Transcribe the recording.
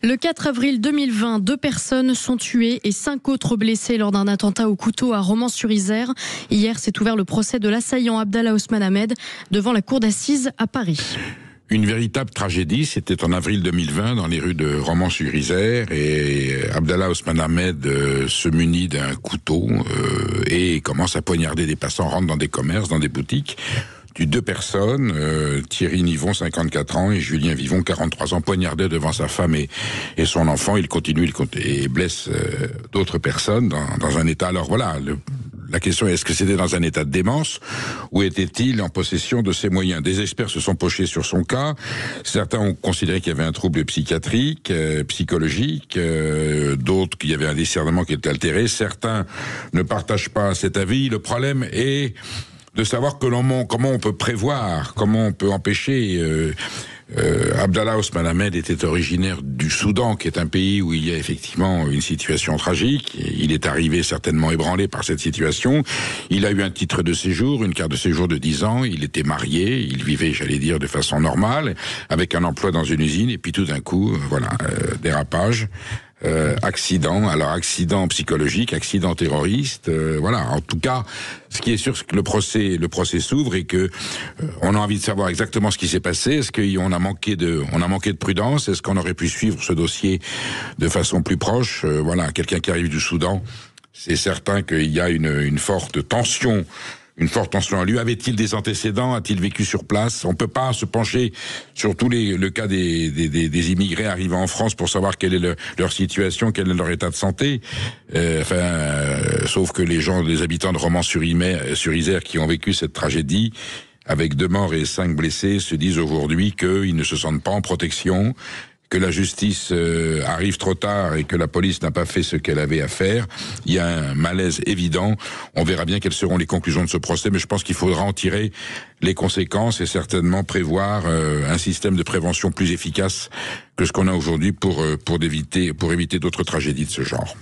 Le 4 avril 2020, 2 personnes sont tuées et 5 autres blessées lors d'un attentat au couteau à Romans-sur-Isère. Hier, s'est ouvert le procès de l'assaillant Abdallah Ousmane Ahmed devant la cour d'assises à Paris. Une véritable tragédie, c'était en avril 2020 dans les rues de Romans-sur-Isère et Abdallah Ousmane Ahmed se munit d'un couteau et commence à poignarder des passants, rentre dans des commerces, dans des boutiques. Tue 2 personnes, Thierry Nivon, 54 ans, et Julien Vivon, 43 ans, poignardés devant sa femme et son enfant. Il continue et blesse d'autres personnes dans un état. Alors voilà, la question est, est-ce que c'était dans un état de démence ou était-il en possession de ses moyens? Des experts se sont penchés sur son cas. Certains ont considéré qu'il y avait un trouble psychiatrique, psychologique, d'autres qu'il y avait un discernement qui était altéré. Certains ne partagent pas cet avis. Le problème est de savoir comment on peut prévoir, comment on peut empêcher. Abdallah Ousmane Ahmed était originaire du Soudan, qui est un pays où il y a effectivement une situation tragique. Il est arrivé certainement ébranlé par cette situation. Il a eu un titre de séjour, une carte de séjour de 10 ans. Il était marié, il vivait, j'allais dire, de façon normale, avec un emploi dans une usine. Et puis tout d'un coup, dérapage. Accident psychologique, accident terroriste, voilà. En tout cas, ce qui est sûr, c'est que le procès s'ouvre et que on a envie de savoir exactement ce qui s'est passé. Est-ce qu'on a manqué de prudence? Est-ce qu'on aurait pu suivre ce dossier de façon plus proche? Voilà, quelqu'un qui arrive du Soudan, c'est certain qu'il y a une forte tension. Une forte tension. Lui, avait-il des antécédents? A-t-il vécu sur place? On peut pas se pencher sur le cas des immigrés arrivant en France pour savoir quelle est leur situation, quel est leur état de santé. Sauf que les habitants de Romans-sur-Isère qui ont vécu cette tragédie, avec 2 morts et 5 blessés, se disent aujourd'hui qu'ils ne se sentent pas en protection, que la justice arrive trop tard et que la police n'a pas fait ce qu'elle avait à faire. Il y a un malaise évident. On verra bien quelles seront les conclusions de ce procès, mais je pense qu'il faudra en tirer les conséquences et certainement prévoir un système de prévention plus efficace que ce qu'on a aujourd'hui pour éviter d'autres tragédies de ce genre.